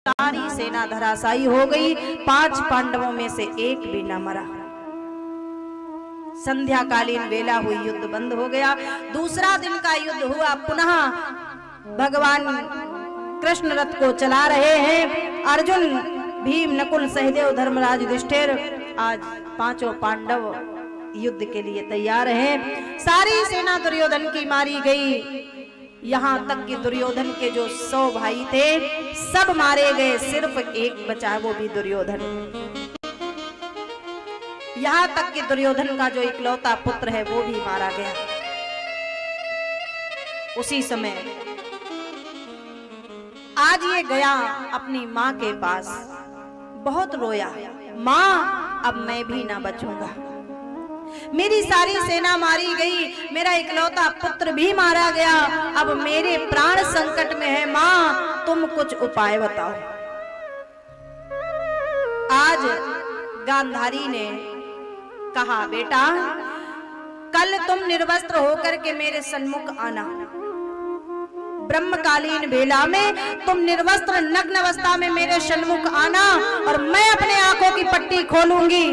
सारी सेना धराशायी हो गई। 5 पांडवों में से एक भी न मरा। संध्याकालीन वेला हुई, युद्ध बंद हो गया। दूसरा दिन का युद्ध हुआ। पुनः भगवान कृष्ण रथ को चला रहे हैं। अर्जुन, भीम, नकुल, सहदेव, धर्मराज, युधिष्ठिर, आज 5 पांडव युद्ध के लिए तैयार हैं। सारी सेना दुर्योधन की मारी गई। यहाँ तक कि दुर्योधन के जो 100 भाई थे सब मारे गए, सिर्फ एक बचा, वो भी दुर्योधन। यहाँ तक कि दुर्योधन का जो इकलौता पुत्र है वो भी मारा गया। उसी समय आज ये गया अपनी माँ के पास, बहुत रोया, माँ अब मैं भी ना बचूंगा, मेरी सारी सेना मारी गई, मेरा इकलौता पुत्र भी मारा गया, अब मेरे प्राण संकट में है, माँ तुम कुछ उपाय बताओ। आज गांधारी ने कहा, बेटा कल तुम निर्वस्त्र होकर के मेरे सन्मुख आना। ब्रह्मकालीन बेला में तुम निर्वस्त्र नग्न अवस्था में मेरे सन्मुख आना और मैं अपने आंखों की पट्टी खोलूंगी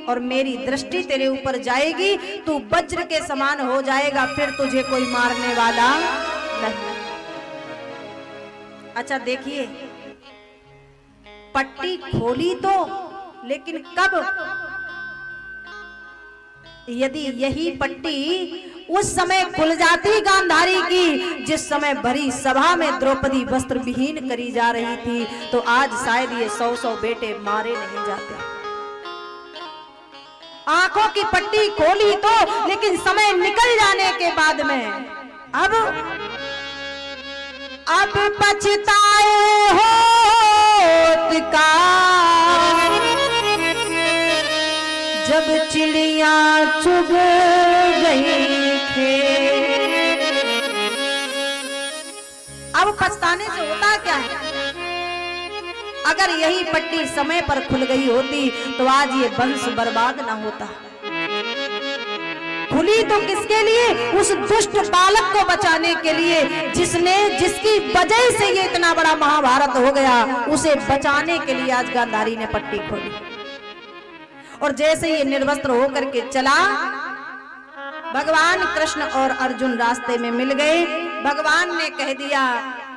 और मेरी दृष्टि तेरे ऊपर जाएगी, तू वज्र के समान हो जाएगा, फिर तुझे कोई मारने वाला नहीं। अच्छा देखिए, पट्टी खोली तो, लेकिन कब? यदि यही पट्टी उस समय खुल जाती गांधारी की, जिस समय भरी सभा में द्रौपदी वस्त्र विहीन करी जा रही थी, तो आज शायद ये 100 बेटे मारे नहीं जाते। आंखों की पट्टी खोली तो, लेकिन समय निकल जाने के बाद में अब पछताए होत का, जब चिड़िया चुग गई खेत। अब पछताने से होता क्या है? अगर यही पट्टी समय पर खुल गई होती तो आज ये वंश बर्बाद ना होता। खुली तो किसके लिए? उस दुष्ट बालक को बचाने के लिए, जिसकी वजह से ये इतना बड़ा महाभारत हो गया, उसे बचाने के लिए आज गांधारी ने पट्टी खोली। और जैसे ये निर्वस्त्र होकर के चला, भगवान कृष्ण और अर्जुन रास्ते में मिल गए। भगवान ने कह दिया,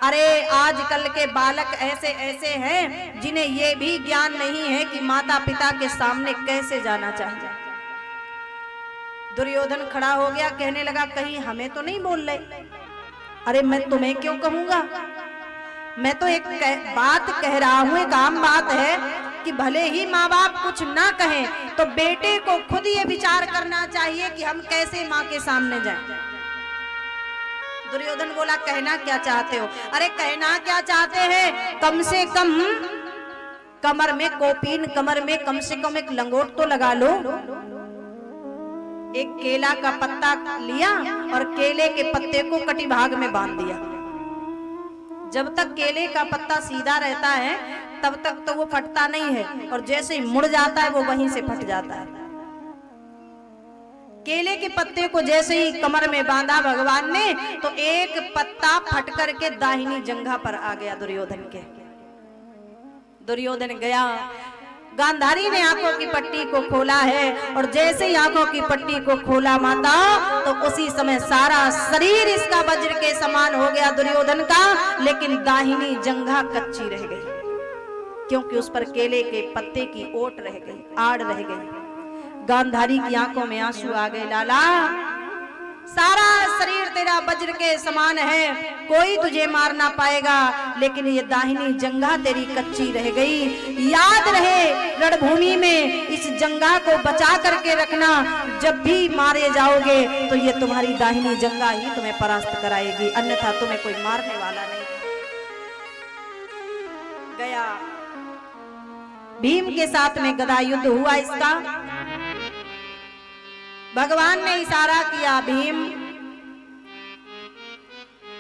अरे आजकल के बालक ऐसे ऐसे हैं जिन्हें ये भी ज्ञान नहीं है कि माता पिता के सामने कैसे जाना चाहिए। दुर्योधन खड़ा हो गया, कहने लगा, कहीं हमें तो नहीं बोल रहे? अरे मैं तुम्हें क्यों कहूंगा, मैं तो एक बात कह रहा हूं, एक आम बात है कि भले ही माँ बाप कुछ ना कहें तो बेटे को खुद ये विचार करना चाहिए कि हम कैसे माँ के सामने जाएं। दुर्योधन बोला, कहना क्या चाहते हो? अरे कहना क्या चाहते हैं, कम से कम कमर में कोपीन, कमर में कम से कम एक लंगोट तो लगा लो। एक केला का पत्ता लिया और केले के पत्ते को कटी भाग में बांध दिया। जब तक केले का पत्ता सीधा रहता है तब तक तो वो फटता नहीं है, और जैसे ही मुड़ जाता है वो वहीं से फट जाता है। केले के पत्ते को जैसे ही कमर में बांधा भगवान ने, तो एक पत्ता फट करके दाहिनी जंघा पर आ गया दुर्योधन के। दुर्योधन गया, गांधारी ने आंखों की पट्टी को खोला है, और जैसे ही आंखों की पट्टी को खोला माता, तो उसी समय सारा शरीर इसका वज्र के समान हो गया दुर्योधन का, लेकिन दाहिनी जंघा कच्ची रह गई, क्योंकि उस पर केले के पत्ते की ओट रह गई, आड़ रह गई। गांधारी की आंखों में आंसू आ गए, लाला सारा शरीर तेरा वज्र के समान है, कोई तुझे मार ना पाएगा, लेकिन ये दाहिनी जंघा तेरी कच्ची रह गई। याद रहे, रणभूमि में इस जंघा को बचा करके रखना, जब भी मारे जाओगे तो ये तुम्हारी दाहिनी जंघा ही तुम्हें परास्त कराएगी, अन्यथा तुम्हें कोई मारने वाला नहीं। गया, भीम के साथ में गदा युद्ध हुआ इसका। भगवान ने इशारा किया, भीम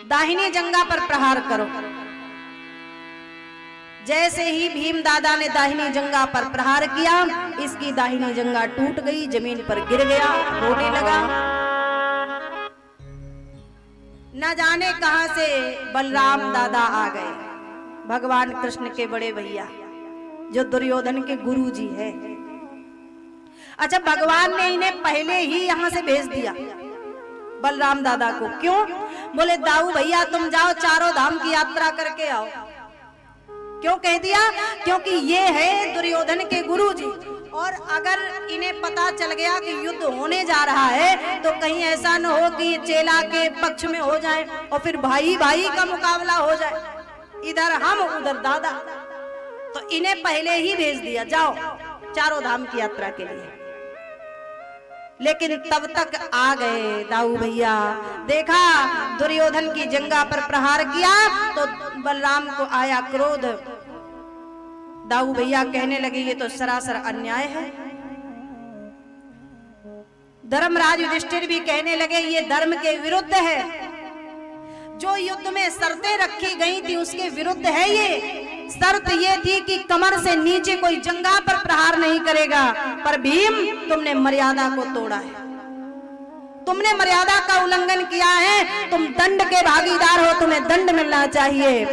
दाहिनी जंघा पर प्रहार करो। जैसे ही भीम दादा ने दाहिनी जंघा पर प्रहार किया, इसकी दाहिनी जंघा टूट गई, जमीन पर गिर गया, रोने लगा। न जाने कहां से बलराम दादा आ गए। भगवान कृष्ण के बड़े भैया जो दुर्योधन के गुरु जी है। अच्छा, भगवान ने इन्हें पहले ही यहां से भेज दिया बलराम दादा को। क्यों? बोले दाऊ भैया तुम जाओ चारों धाम की यात्रा करके आओ। क्यों कह दिया? क्योंकि ये है दुर्योधन के गुरु जी, और अगर इन्हें पता चल गया कि युद्ध होने जा रहा है तो कहीं ऐसा न हो कि चेला के पक्ष में हो जाए और फिर भाई भाई का मुकाबला हो जाए, इधर हम उधर दादा। तो इन्हें पहले ही भेज दिया, जाओ चारों धाम की यात्रा के लिए। लेकिन तब तक आ गए दाऊ भैया। देखा दुर्योधन की जंगा पर प्रहार किया तो बलराम को आया क्रोध। दाऊ भैया कहने लगे ये तो सरासर अन्याय है। धर्मराज युधिष्ठिर भी कहने लगे ये धर्म के विरुद्ध है। जो युद्ध में शर्तें रखी गई थी उसके विरुद्ध है ये। शर्त ये थी कि कमर से नीचे कोई जंगा पर प्रहार नहीं करेगा, पर भीम तुमने मर्यादा को तोड़ा है, तुमने मर्यादा का उल्लंघन किया है, तुम दंड के भागीदार हो, तुम्हें दंड मिलना चाहिए,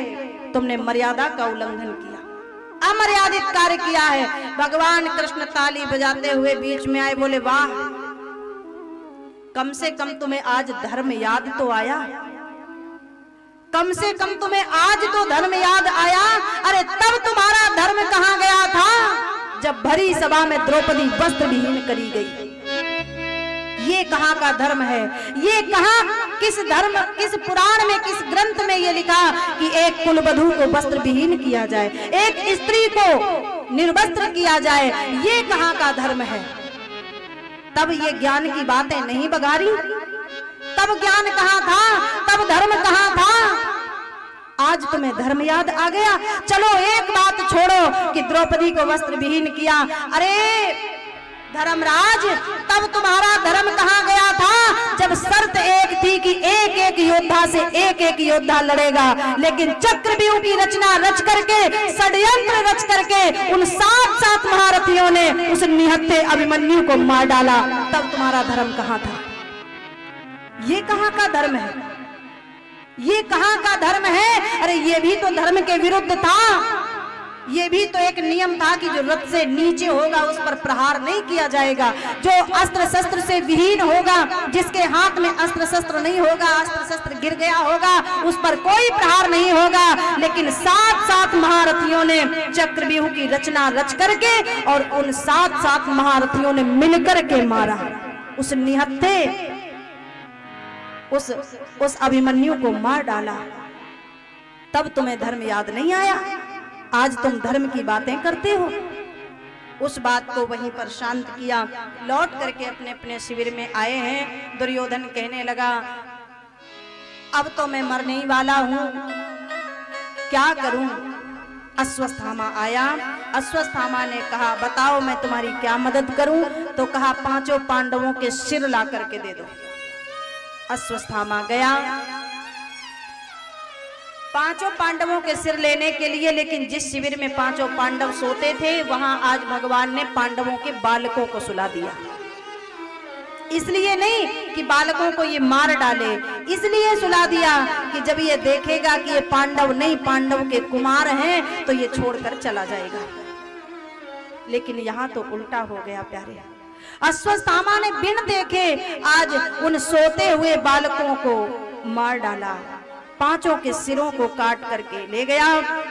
तुमने मर्यादा का उल्लंघन किया, अमर्यादित कार्य किया है। भगवान कृष्ण ताली बजाते हुए बीच में आए, बोले वाह, कम से कम तुम्हें आज धर्म याद तो आया, कम से कम तुम्हें आज तो धर्म याद आया। अरे तब तुम्हारा धर्म कहां गया था जब भरी सभा में द्रौपदी वस्त्र विहीन करी गई। ये कहां का धर्म है? ये कहां, किस धर्म, किस पुराण में, किस ग्रंथ में ये लिखा कि एक कुलवधू को वस्त्र विहीन किया जाए, एक स्त्री को निर्वस्त्र किया जाए? ये कहां का धर्म है? तब ये ज्ञान की बातें नहीं बघारी, तब ज्ञान कहां था, तब धर्म कहां था? आज तुम्हें धर्म याद आ गया। चलो एक बात छोड़ो कि द्रौपदी को वस्त्र विहीन किया, अरे धर्मराज तब तुम्हारा धर्म कहां गया था जब शर्त एक थी कि एक एक योद्धा से एक एक योद्धा लड़ेगा, लेकिन चक्रव्यूह की रचना रच करके, षड्यंत्र रच करके उन 7 महारथियों ने उस निहत्थे अभिमन्यु को मार डाला। तब तुम्हारा धर्म कहां था? ये कहां का धर्म है? ये कहां का धर्म है? अरे ये भी तो धर्म के विरुद्ध था। ये भी तो एक नियम था कि जो रथ से नीचे होगा उस पर प्रहार नहीं किया जाएगा, जो अस्त्र शस्त्र से विहीन होगा, जिसके हाथ में अस्त्र शस्त्र नहीं होगा, अस्त्र शस्त्र गिर गया होगा, उस पर कोई प्रहार नहीं होगा। लेकिन 7 महारथियों ने चक्रव्यूह की रचना रच करके और उन 7 महारथियों ने मिलकर के मारा उस निहत्थे, उस अभिमन्यु को मार डाला। तब तुम्हें धर्म याद नहीं आया? आज तुम धर्म की बातें करते हो। उस बात को वहीं पर शांत किया, लौट करके अपने अपने शिविर में आए हैं। दुर्योधन कहने लगा अब तो मैं मरने ही वाला हूं, क्या करूं? अश्वत्थामा आया। अश्वत्थामा ने कहा बताओ मैं तुम्हारी क्या मदद करूं? तो कहा 5 पांडवों के सिर ला करके दे दो। अश्वत्थामा गया 5 पांडवों के सिर लेने के लिए, लेकिन जिस शिविर में 5 पांडव सोते थे वहां आज भगवान ने पांडवों के बालकों को सुला दिया। इसलिए नहीं कि बालकों को ये मार डाले, इसलिए सुला दिया कि जब ये देखेगा कि ये पांडव नहीं, पांडव के कुमार हैं, तो ये छोड़कर चला जाएगा। लेकिन यहाँ तो उल्टा हो गया प्यारे। अश्वत्थामा ने बिन देखे आज उन सोते हुए बालकों को मार डाला, 5 के सिरों को काट करके ले गया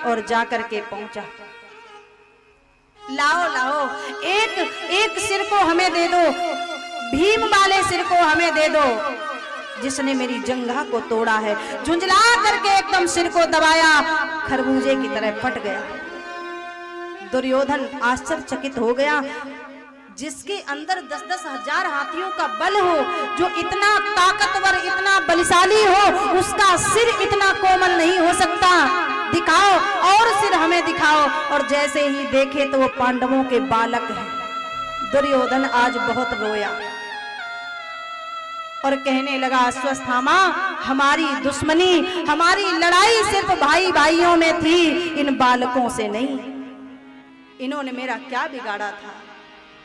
और जाकर के पहुंचा। लाओ लाओ, एक सिर को हमें दे दो, भीम वाले सिर को हमें दे दो जिसने मेरी जंघा को तोड़ा है। झुंझला करके एकदम सिर को दबाया, खरबूजे की तरह फट गया। दुर्योधन आश्चर्यचकित हो गया। जिसके अंदर 10-10 हजार हाथियों का बल हो, जो इतना ताकतवर, इतना बलशाली हो, उसका सिर इतना कोमल नहीं हो सकता। दिखाओ और सिर हमें दिखाओ। और जैसे ही देखे तो वो पांडवों के बालक हैं। दुर्योधन आज बहुत रोया और कहने लगा अश्वत्थामा हमारी दुश्मनी, हमारी लड़ाई सिर्फ भाई भाइयों में थी, इन बालकों से नहीं। इन्होंने मेरा क्या बिगाड़ा था?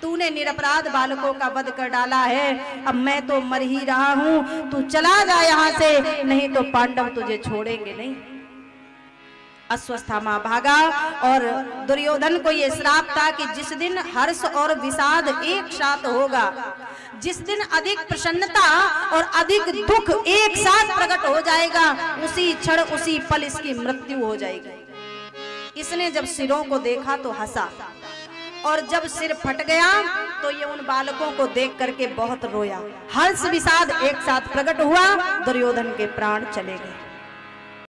तूने निरपराध बालकों का वध कर डाला है। अब मैं तो मर ही रहा हूं, तू चला जा यहां से, नहीं तो पांडव तुझे छोड़ेंगे नहीं। अश्वत्थामा भागा और दुर्योधन को ये श्राप था कि जिस दिन हर्ष और विषाद एक साथ होगा, जिस दिन अधिक प्रसन्नता और अधिक दुख एक साथ प्रकट हो जाएगा, उसी क्षण उसी पल इसकी मृत्यु हो जाएगी। इसने जब सिरों को देखा तो हंसा, और जब सिर फट गया तो ये उन बालकों को देख करके बहुत रोया। हर्ष विषाद एक साथ प्रकट हुआ, दुर्योधन के प्राण चले गए।